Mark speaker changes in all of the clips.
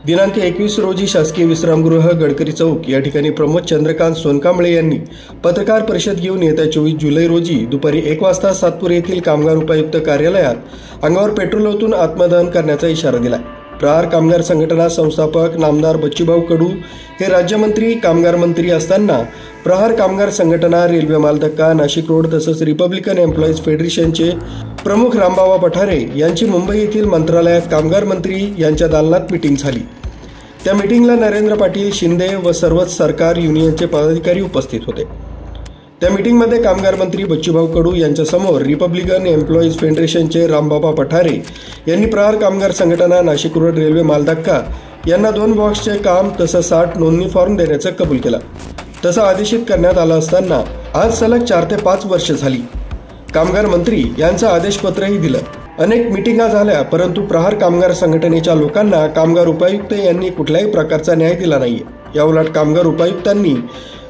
Speaker 1: दिनांक 21 रोजी शासकीय विश्रामगृह गडकरी चौक या ठिकाणी प्रमोद चंद्रकांत सोनकांबळे यांनी पत्रकार परिषद घेऊन येत्या 24 जुलै रोजी दुपारी 1 वाजता सातपूर येथील कामगार उपायुक्त कार्यालयात अंगावर पेट्रोल ओतून आत्मदहन करण्याचा इशारा दिला। प्रहार कामगार संघटना संस्थापक नामदार बच्चूभाऊ कडू हे राज्यमंत्री कामगार मंत्री असताना प्रहार कामगार संघटना, रेल्वे मालधक्का, नाशिक रोड तसंच रिपब्लिकन एम्प्लॉईज फेडरेशनचे प्रमुख रामबाबा पठारे यांची मुंबई येथील मंत्रालयात कामगार मंत्री यांच्या दालनात मीटिंग झाली। त्या मीटिंगला नरेंद्र पाटील शिंदे व सर्वच सरकार युनियनचे पदाधिकारी उपस्थित होते। त्या मीटिंगमध्ये कामगार मंत्री बच्चूभाऊ कडू यांच्यासमोर रिपब्लिकन एम्प्लॉईज फेडरेशनचे रामबाबा पठारे यांनी प्रहार कामगार संघटना, नाशिक रोड, रेल्वे मालधक्का यांना 2 बॉक्सचे काम तसंच 60 नोंदणी फॉर्म देण्याचं कबूल केलं। तसं आदेशित करण्यात आलं असताना आज सलग 4 ते 5 वर्ष झाली। कामगार मंत्री यांचं आदेशपत्रही दिलं। अनेक मीटिंगा झाल्या, परंतु प्रहार कामगार संघटनेच्या लोकांना कामगार उपायुक्त यांनी कुठल्याही प्रकारचा न्याय दिला नाहीये। याउलट कामगार उपायुक्तांनी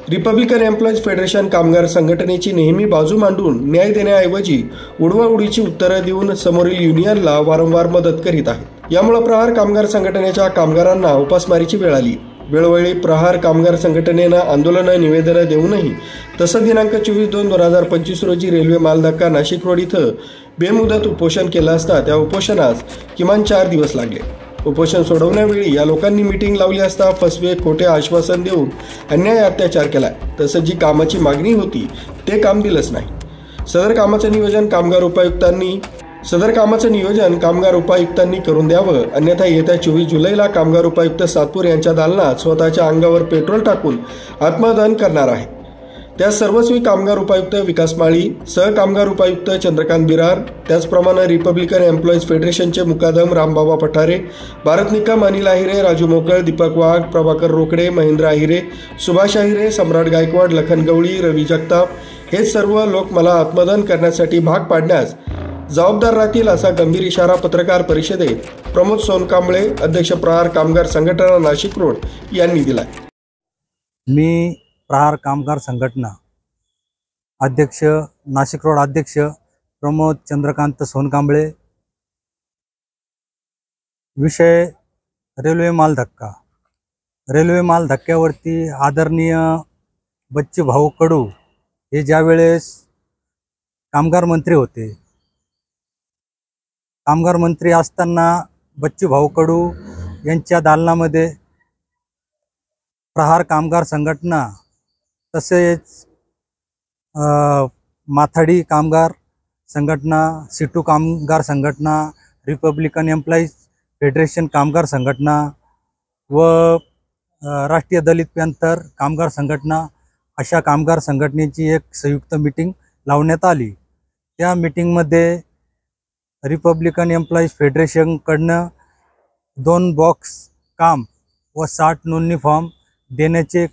Speaker 1: रिपब्लिकन एम्प्लॉईज फेडरेशन कामगार संघटनेची नेहमी बाजू मांडून न्याय देण्याऐवजी उडवाउडीची उत्तरं देऊन समोरील युनियनला वारंवार मदत करीत आहेत। यामुळे प्रहार कामगार संघटनेच्या कामगारांना उपासमारीची वेळ आली। वेळोवेळी प्रहार कामगार संघटनेनं आंदोलनं, निवेदनं देऊनही तसं दिनांक 24/2/2025 रोजी रेल्वे मालधक्का, नाशिक रोड इथं बेमुदत उपोषण केलं असता त्या उपोषणास किमान 4 दिवस लागले। उपोषण सोडवण्यावेळी या लोकांनी मीटिंग लावली असता फसवे खोटे आश्वासन देऊन अन्याय अत्याचार केला। तसंच जी कामाची मागणी होती ते काम दिलंच नाही। सदर कामाचं नियोजन कामगार उपायुक्तांनी करून द्यावं, अन्यथा येत्या 24 जुलैला कामगार उपायुक्त सातपूर यांच्या दालनात स्वतःच्या अंगावर पेट्रोल टाकून आत्मदहन करणार आहे। त्या सर्वस्वी कामगार उपायुक्त विकास माळी, सहकामगार उपायुक्त चंद्रकांत बिरार, त्याचप्रमाणे रिपब्लिकन एम्प्लॉईज फेडरेशनचे मुकादम रामबाबा पठारे, भारत निकम, अनिल आहिरे, राजू मोकळ, दीपक वाघ, प्रभाकर रोकडे, महेंद्र आहिरे, सुभाष आहिरे, सम्राट गायकवाड, लखन गवळी, रवी जगताप हे सर्व लोक मला आत्मदहन करण्यासाठी भाग पाडण्यास जबाबदार राहतील असा गंभीर इशारा पत्रकार परिषदेत प्रमोद सोनकांबळे, अध्यक्ष प्रहार कामगार संघटना नाशिक रोड यांनी दिला।
Speaker 2: मी प्रहार कामगार संघटना अध्यक्ष, नाशिक रोड अध्यक्ष प्रमोद चंद्रकांत सोनकांबळे। विषय रेल्वे मालधक्का। रेल्वे मालधक्क्यावरती आदरणीय बच्चूभाऊ कडू हे ज्यावेळेस कामगार मंत्री होते, कामगार मंत्री असताना बच्चूभाऊ कडू यांच्या दालनामध्ये प्रहार कामगार संघटना तसेच माथाडी कामगार संघटना, सिटू कामगार संघटना, रिपब्लिकन एम्प्लॉईज फेडरेशन कामगार संघटना व राष्ट्रीय दलित पॅंथर कामगार संघटना अशा कामगार संघटनेची एक संयुक्त मीटिंग लावण्यात आली। त्या मीटिंगमध्ये रिपब्लिकन एम्प्लॉईज फेडरेशनकडनं 2 बॉक्स काम व 60 नोंदणी फॉर्म देण्याचे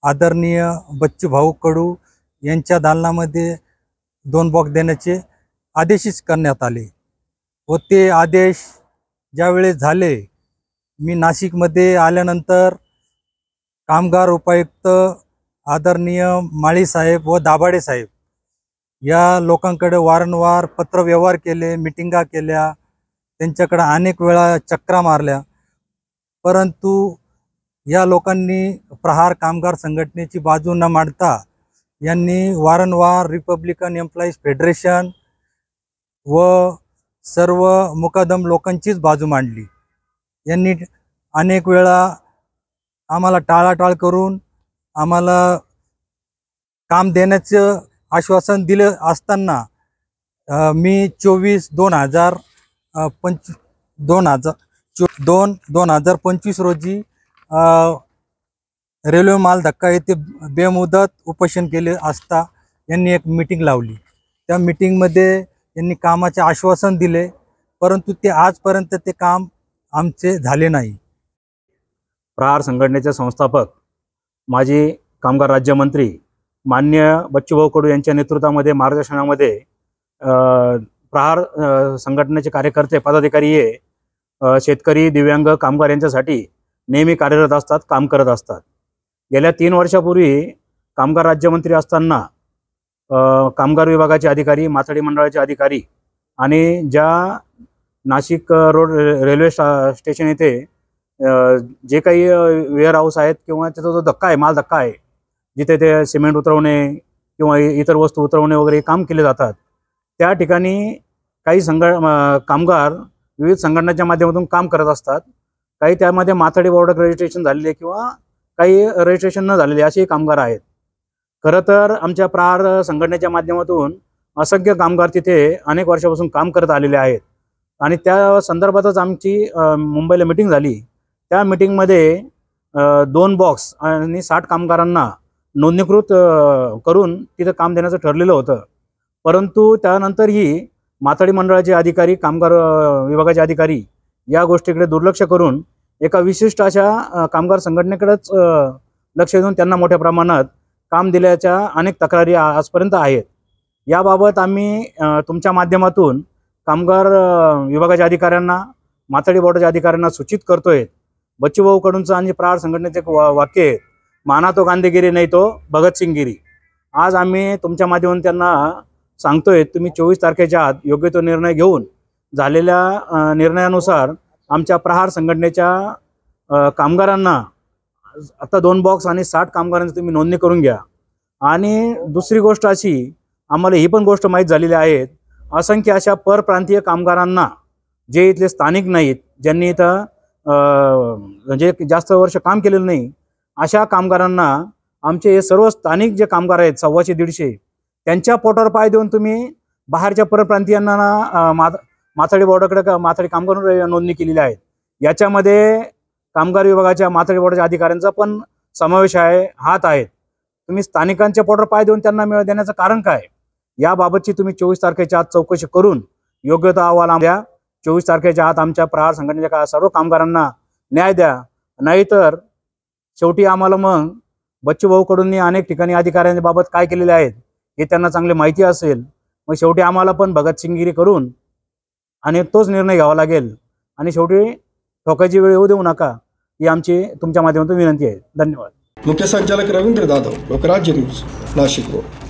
Speaker 2: आदरणीय बच्चूभाऊ कडू यांच्या दालनामध्ये 2 बॉक्स देण्याचे आदेशित करण्यात आले व ते आदेश ज्यावेळेस झाले, मी नाशिकमध्ये आल्यानंतर कामगार उपायुक्त आदरणीय माळी साहेब व दाभाडे साहेब या लोकांकडे वारंवार पत्रव्यवहार केले, मीटिंगा केल्या, त्यांच्याकडे अनेक वेळा चक्रा मारल्या, परंतु या लोकांनी प्रहार कामगार संघटनेची बाजू न मांडता यांनी वारंवार रिपब्लिकन एम्प्लॉईज फेडरेशन व सर्व मुकादम लोकांचीच बाजू मांडली। यांनी अनेक वेळा आम्हाला टाळाटाळ करून आम्हाला काम देण्याचं आश्वासन दिले असताना मी 24/2/2025 रोजी रेल्वे मालधक्का येथे बेमुदत उपोषण केले असता यांनी एक मीटिंग लावली। त्या मीटिंगमध्ये यांनी कामाचे आश्वासन दिले, परंतु ते आजपर्यंत ते काम आमचे झाले नाही।
Speaker 3: प्रहार संघटनेचे संस्थापक, माजी कामगार राज्यमंत्री माननीय बच्चूभाऊ कडू यांच्या नेतृत्वामध्ये, मार्गदर्शनामध्ये प्रहार संघटनेचे कार्यकर्ते, पदाधिकारी हे शेतकरी, दिव्यांग, कामगार यांच्यासाठी नेहमी कार्यरत असतात, काम करत असतात। गेल्या 3 वर्षापूर्वी कामगार राज्यमंत्री असताना कामगार विभागाचे अधिकारी, माथाडी मंडळाचे अधिकारी आणि ज्या नाशिक रोड रेल्वे स्टेशन येथे जे काही वेअर हाऊस आहेत किंवा त्याचा जो धक्का आहे, माल धक्का आहे, जिथे ते सिमेंट उतरवणे किंवा इतर वस्तू उतरवणे वगैरे काम केले जातात, त्या ठिकाणी काही कामगार विविध संघटनांच्या माध्यमातून काम करत असतात. काही त्यामध्ये माथाडी बोर्डात रजिस्ट्रेशन झालेले किंवा काही रजिस्ट्रेशन न झालेले असे कामगार आहेत. खरं तर आमच्या प्रहार संघटनेच्या माध्यमातून असंख्य कामगार तिथे अनेक वर्षापासून काम करत आलेले आहेत आणि त्या संदर्भातच आमची मुंबईला मीटिंग झाली. त्या मीटिंगमध्ये 2 बॉक्स आणि 60 कामगारांना नोंदणीकृत करून तिथं काम देण्याचं ठरलेलं होतं. परंतु त्यानंतरही माथाडी मंडळाचे अधिकारी, कामगार विभागाचे अधिकारी या गोष्टीकडे दुर्लक्ष करून एका विशिष्ट अशा कामगार संघटनेकडेच लक्ष देऊन त्यांना मोठ्या प्रमाणात काम दिल्याच्या अनेक तक्रारी आजपर्यंत आहेत. याबाबत आम्ही तुमच्या माध्यमातून कामगार विभागाच्या अधिकाऱ्यांना, माथाडी बोर्डाच्या अधिकाऱ्यांना सूचित करतोय. बच्चूभाऊ कडूंचं आणि प्रहार संघटनेचे एक वाक्य आहे, माना तो गांधीगिरी नाही तो भगतसिंगगिरी. आज आम्ही तुमच्या माध्यमातून त्यांना सांगतोय, तुम्ही 24 तारखेच्या आत योग्य तो निर्णय घेऊन झालेल्या निर्णयानुसार आमच्या प्रहार संघटनेच्या कामगारांना आता 2 बॉक्स आणि 60 कामगारांची तुम्ही नोंदणी करून घ्या. आणि दुसरी गोष्ट अशी, आम्हाला ही पण गोष्ट माहीत झालेली आहे, असंख्य अशा परप्रांतीय कामगारांना जे इथले स्थानिक नाहीत, ज्यांनी इथं म्हणजे जास्त वर्ष काम केलेलं नाही, अशा कामगारांना आमचे हे सर्व स्थानिक जे कामगार आहेत 150-150 त्यांच्या पोटावर पाय देऊन तुम्ही बाहेरच्या परप्रांतीयांना माथाडी बोर्डाकडे माथाडी कामगार नोंदणी केलेली आहे. याच्यामध्ये कामगार विभागाच्या माथाडी बोर्डाच्या अधिकाऱ्यांचा पण समावेश आहे, हात आहेत. तुम्ही स्थानिकांच्या पोटावर पाय देऊन त्यांना देण्याचं कारण काय? याबाबतची तुम्ही 24 तारखेच्या आत चौकशी करून योग्य तो अहवाल द्या. 24 तारखेच्या आत आमच्या प्रहार संघटनेच्या सर्व कामगारांना न्याय द्या. नाहीतर शेवटी आम्हाला मग बच्चूभाऊ कडून अनेक ठिकाणी अधिकाऱ्यांच्या बाबत काय केलेले आहेत हे त्यांना चांगली माहिती असेल. मग शेवटी आम्हाला पण भगतसिंगगिरी करून आणि तोच निर्णय घ्यावा लागेल. आणि शेवटी ठोकायची वेळ येऊ देऊ नका, ही आमची तुमच्या माध्यमातून विनंती आहे. धन्यवाद.
Speaker 1: मुख्य संचालक रवींद्र जाधव, लोकराज्य न्यूज, नाशिक रोड.